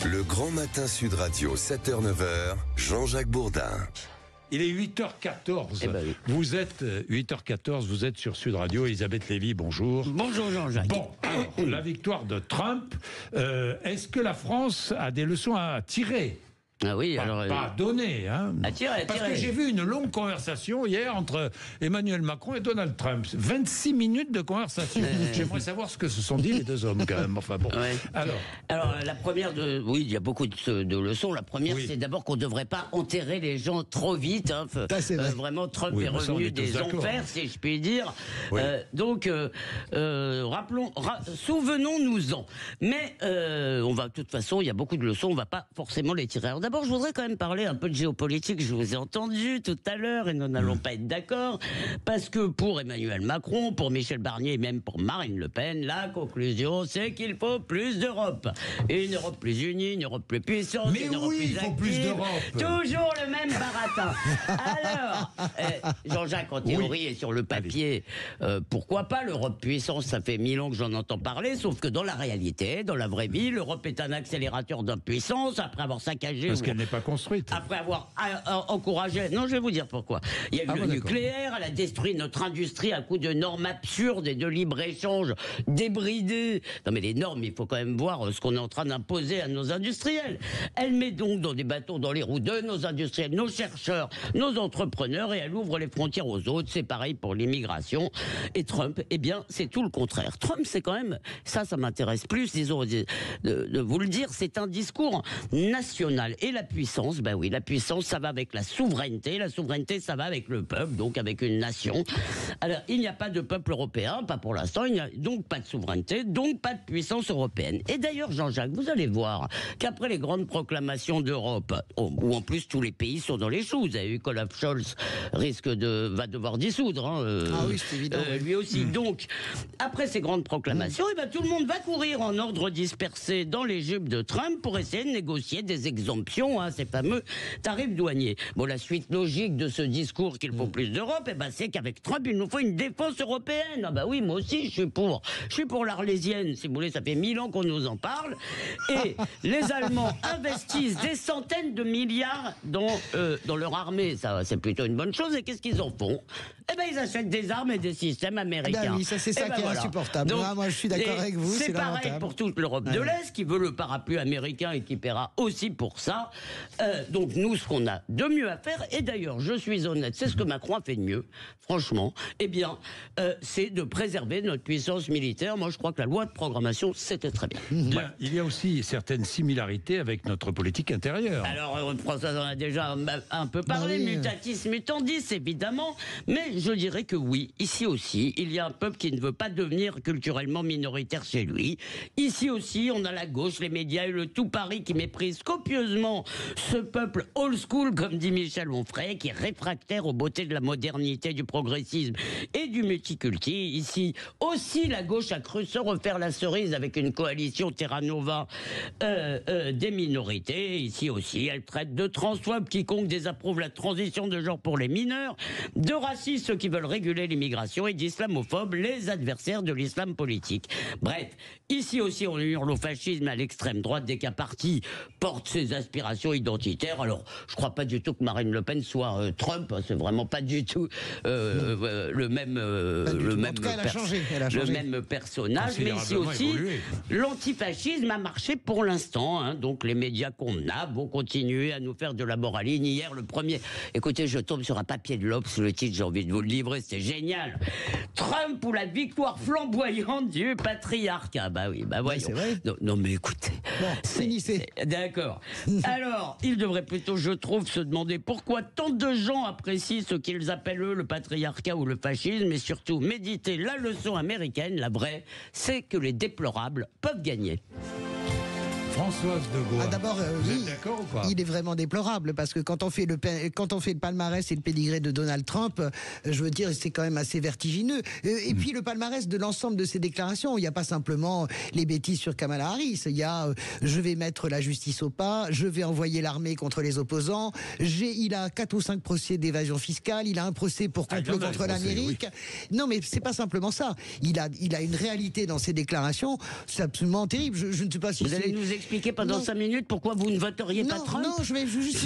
Le Grand Matin Sud Radio, 7h-9h, Jean-Jacques Bourdin. Il est 8h14. Oui. Vous êtes 8h14, vous êtes sur Sud Radio. Elisabeth Lévy, bonjour. Bonjour Jean-Jacques. Bon, alors, la victoire de Trump, est-ce que la France a des leçons à tirer ? Ah oui, alors. Pas à donner, hein. À tirer. Parce que j'ai vu une longue conversation hier entre Emmanuel Macron et Donald Trump. 26 minutes de conversation. J'aimerais savoir ce que se sont dit les deux hommes, quand même. Enfin bon. Ouais. Alors, la première oui, il y a beaucoup de leçons. La première, c'est d'abord qu'on ne devrait pas enterrer les gens trop vite. Hein. Vraiment, Trump est revenu des enfers, si je puis dire. Oui. Souvenons-nous-en. Mais de toute façon, il y a beaucoup de leçons. On ne va pas forcément les tirer. Alors, d'abord, je voudrais quand même parler un peu de géopolitique. Je vous ai entendu tout à l'heure et nous n'allons pas être d'accord. Parce que pour Emmanuel Macron, pour Michel Barnier et même pour Marine Le Pen, la conclusion, c'est qu'il faut plus d'Europe. Une Europe plus unie, une Europe plus puissante, mais une Europe plus il faut active. Plus d'Europe. Toujours le même baratin. Alors, Jean-Jacques, en théorie et sur le papier, pourquoi pas l'Europe puissance? Ça fait 1000 ans que j'en entends parler, sauf que dans la réalité, dans la vraie vie, l'Europe est un accélérateur d'impuissance après avoir saccagé. Parce qu'elle n'est pas construite. Après avoir encouragé. Non, je vais vous dire pourquoi. Il y a eu le nucléaire, elle a détruit notre industrie à coup de normes absurdes et de libre-échange débridées. Non, mais les normes, il faut quand même voir ce qu'on est en train d'imposer à nos industriels. Elle met donc dans des bâtons dans les roues de nos industriels, nos chercheurs, nos entrepreneurs, et elle ouvre les frontières aux autres. C'est pareil pour l'immigration. Et Trump, eh bien, c'est tout le contraire. Trump, c'est quand même, ça m'intéresse plus, disons, de vous le dire, c'est un discours national. Et la puissance, ben oui, la puissance, ça va avec la souveraineté. La souveraineté, ça va avec le peuple, donc avec une nation. Alors, il n'y a pas de peuple européen, pas pour l'instant. Il n'y a donc pas de souveraineté, donc pas de puissance européenne. Et d'ailleurs, Jean-Jacques, vous allez voir qu'après les grandes proclamations d'Europe, où en plus tous les pays sont dans les choux, vous avez vu qu'Olaf Scholz va devoir dissoudre. Ah oui, c'est évident. Lui aussi. Donc, après ces grandes proclamations, eh ben, tout le monde va courir en ordre dispersé dans les jupes de Trump pour essayer de négocier des exemptions, ces fameux tarifs douaniers. Bon, la suite logique de ce discours qu'il faut plus d'Europe, eh ben, c'est qu'avec Trump, il nous faut une défense européenne. Ah bah oui, moi aussi, je suis pour l'Arlésienne, si vous voulez, ça fait 1000 ans qu'on nous en parle. Et les Allemands investissent des centaines de milliards dans leur armée. Ça, c'est plutôt une bonne chose. Et qu'est-ce qu'ils en font? Eh ben, ils achètent des armes et des systèmes américains. Ben oui, ça, c'est ça qui est insupportable. Donc, moi, je suis d'accord avec vous. C'est pareil pour toute l'Europe de l'Est, qui veut le parapluie américain et qui paiera aussi pour ça. Donc, nous, ce qu'on a de mieux à faire, et d'ailleurs, je suis honnête, c'est ce que Macron a fait de mieux, franchement, eh bien, c'est de préserver notre puissance militaire. Moi, je crois que la loi de programmation, c'était très bien. Bien, il y a aussi certaines similarités avec notre politique intérieure. Alors, François en a déjà un peu parlé, mutatis mutandis, évidemment, mais je dirais que oui, ici aussi, il y a un peuple qui ne veut pas devenir culturellement minoritaire chez lui. Ici aussi, on a la gauche, les médias et le tout Paris qui méprisent copieusement ce peuple old school, comme dit Michel Onfray, qui est réfractaire aux beautés de la modernité, du progressisme et du multiculti. Ici aussi, la gauche a cru se refaire la cerise avec une coalition Terra Nova des minorités. Ici aussi, elle traite de transphobes quiconque désapprouve la transition de genre pour les mineurs, de racistes ceux qui veulent réguler l'immigration et d'islamophobes les adversaires de l'islam politique. Bref, ici aussi, on hurle au fascisme à l'extrême droite dès qu'un parti porte ses aspirations identitaires. Alors, je crois pas du tout que Marine Le Pen soit Trump, c'est vraiment pas du tout le même personnage, mais ici aussi l'antifascisme a marché pour l'instant, donc les médias qu'on a vont continuer à nous faire de la moraline. Hier, le premier, écoutez, je tombe sur un papier de l'Obs, le titre, j'ai envie de vous le livrer, c'était génial. Trump ou la victoire flamboyante du patriarcat. Bah oui, bah voyons. C'est vrai. Non mais écoutez, finissez. D'accord. Alors, il devrait plutôt, je trouve, se demander pourquoi tant de gens apprécient ce qu'ils appellent eux le patriarcat ou le fascisme, et surtout méditer la leçon américaine, la vraie, c'est que les déplorables peuvent gagner. Françoise de Gaulle. D'abord, vous oui, êtes d'accord ou pas? il est vraiment déplorable parce que quand on fait le palmarès et le pédigré de Donald Trump, je veux dire, c'est quand même assez vertigineux. Et puis le palmarès de l'ensemble de ses déclarations, il n'y a pas simplement les bêtises sur Kamala Harris. Il y a je vais mettre la justice au pas, je vais envoyer l'armée contre les opposants. Il a 4 ou 5 procès d'évasion fiscale. Il a un procès pour complot contre l'Amérique. Oui. Non, mais c'est pas simplement ça. Il a une réalité dans ses déclarations, c'est absolument terrible. Je ne sais pas si vous allez nous m'expliquer pendant 5 minutes pourquoi vous ne voteriez pas Trump? Non, je vais juste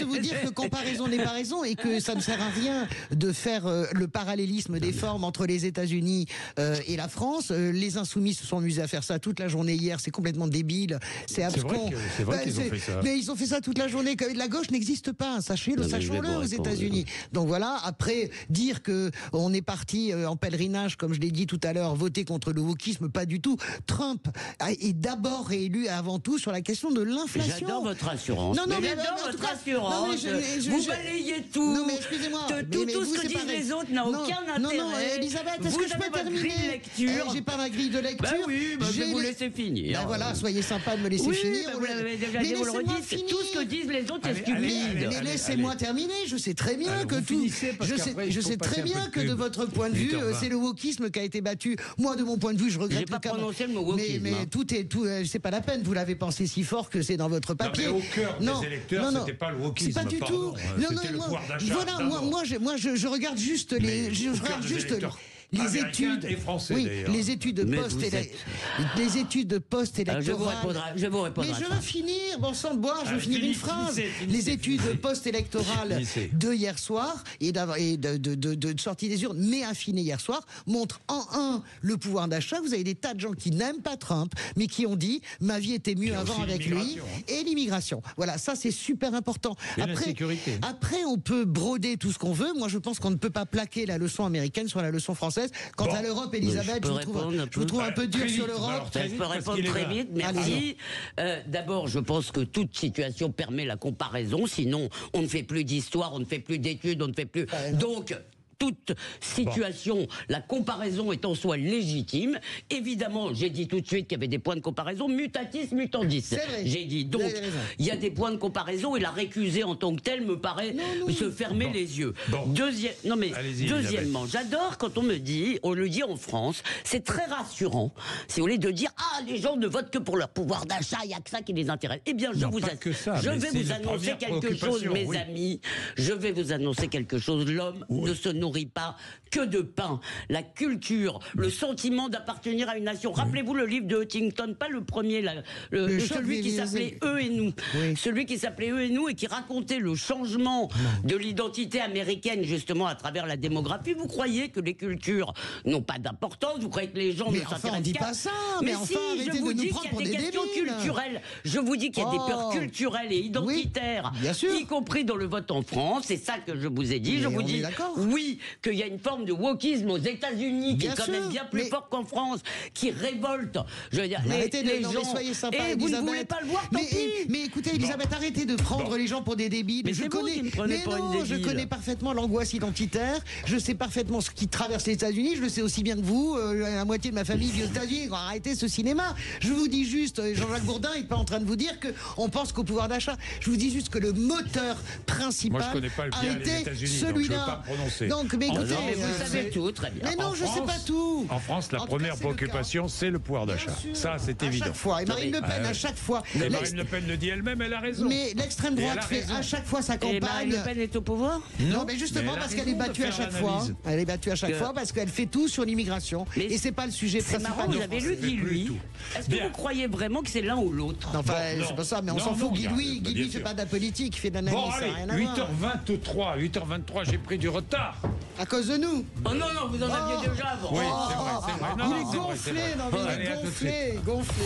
vous dire que comparaison n'est pas raison et que ça ne sert à rien de faire le parallélisme des formes entre les États-Unis et la France. Les Insoumis se sont amusés à faire ça toute la journée hier. C'est complètement débile. C'est abscon. C'est vrai qu'ils ont fait ça. Mais ils ont fait ça toute la journée. La gauche n'existe pas. Sachez-le, sachons-le aux États-Unis. Donc voilà. Après, dire que on est parti en pèlerinage, comme je l'ai dit tout à l'heure, voter contre le wokisme, pas du tout. Trump est d'abord réélu avant tout sur la question de l'inflation. J'adore votre assurance. J'adore votre assurance. Vous balayez tout. Non, mais excusez-moi. Tout ce que disent les autres n'a aucun intérêt. Non, Elisabeth, est-ce que je peux terminer? J'ai pas ma grille de lecture. Oui, je vais vous laisser finir. Ben voilà, soyez sympa de me laisser finir. Vous l'avez déjà dit, vous le redites. Tout ce que disent les autres est stupide. Mais laissez-moi terminer. Je sais très bien que tout. Je sais très bien que de votre point de vue, c'est le wokisme qui a été battu. Moi, de mon point de vue, je regrette. J'ai pas prononcé le mot wokisme. Mais tout, c'est pas la peine. Vous l'avez pensé si fort que c'est dans votre papier. Non, mais au cœur des électeurs, c'était pas le wokisme. C'est pas du tout. C'était le pouvoir d'achat. Voilà, moi, je regarde juste les études, les études post-électorales. Je vous répondrai. Mais je veux finir, bon sang de bois, je veux finir une phrase. Les études post-électorales de hier soir et de sortie des urnes, mais affinées hier soir, montrent en un le pouvoir d'achat. Vous avez des tas de gens qui n'aiment pas Trump, mais qui ont dit ma vie était mieux avant avec lui. Et l'immigration. Voilà, ça c'est super important. Après, on peut broder tout ce qu'on veut. Moi, je pense qu'on ne peut pas plaquer la leçon américaine sur la leçon française. Quant à l'Europe, Elisabeth, je vous trouve un peu dur sur l'Europe. Je peux répondre très vite, merci. D'abord, je pense que toute situation permet la comparaison, sinon on ne fait plus d'histoire, on ne fait plus d'études, on ne fait plus... Donc... toute situation, la comparaison est en soi légitime. Évidemment, j'ai dit tout de suite qu'il y avait des points de comparaison, mutatis mutandis. J'ai dit, donc, il y a des points de comparaison et la récuser en tant que telle me paraît se fermer les yeux. Deuxièmement, j'adore quand on me dit, on le dit en France, c'est très rassurant, si vous voulez, de dire, les gens ne votent que pour leur pouvoir d'achat, il n'y a que ça qui les intéresse. Eh bien, je vais vous annoncer quelque chose, mes amis. Je vais vous annoncer quelque chose. L'homme ne se nourrit pas que de pain. La culture, le sentiment d'appartenir à une nation. Rappelez-vous le livre de Huntington, pas le premier, celui qui s'appelait Eux et nous. Celui qui s'appelait Eux et nous et qui racontait le changement de l'identité américaine justement à travers la démographie. Vous croyez que les cultures n'ont pas d'importance? Vous croyez que les gens ne s'intéressent on dit pas ça. Mais si, je vous dis qu'il y a des questions culturelles. Je vous dis qu'il y a des peurs culturelles et identitaires, y compris dans le vote en France. C'est ça que je vous ai dit. Je vous dis qu'il y a une forme de wokisme aux États-Unis qui est quand même bien plus fort qu'en France, qui révolte. Je veux dire, les gens. Soyez sympa, et vous ne voulez pas le voir, tant pis. Mais écoutez, Elisabeth, arrêtez de prendre les gens pour des débiles. Mais je connais parfaitement l'angoisse identitaire. Je sais parfaitement ce qui traverse les États-Unis. Je le sais aussi bien que vous. La moitié de ma famille vit aux États-Unis. Arrêtez ce cinéma. Je vous dis juste, Jean-Jacques Bourdin n'est pas en train de vous dire qu'on pense qu'au pouvoir d'achat. Je vous dis juste que le moteur principal a été celui-là. Donc, mais écoutez, vous savez tout, très bien. Mais non, je ne sais pas tout. En France, la première préoccupation, c'est le pouvoir d'achat. Ça, c'est évident. À chaque fois. Et Marine Le Pen, à chaque fois. Marine Le Pen le dit elle-même, elle a raison. Mais l'extrême droite fait à chaque fois sa campagne. Et Marine Le Pen est au pouvoir? Non, mais justement parce qu'elle est battue à chaque fois. Elle est battue à chaque fois parce qu'elle fait tout sur l'immigration. Et c'est pas le sujet principal. C'est marrant, vous avez lu Guy Louis. Est-ce que vous croyez vraiment que c'est l'un ou l'autre? Enfin, c'est pas ça, mais on s'en fout. Guy Louis ne fait pas de la politique, il fait de l'analyse. Bon, allez, 8h23, j'ai pris du retard. À cause de nous. Oh non, vous en aviez déjà avant. Oui, c'est vrai. Il est gonflé, il est gonflé.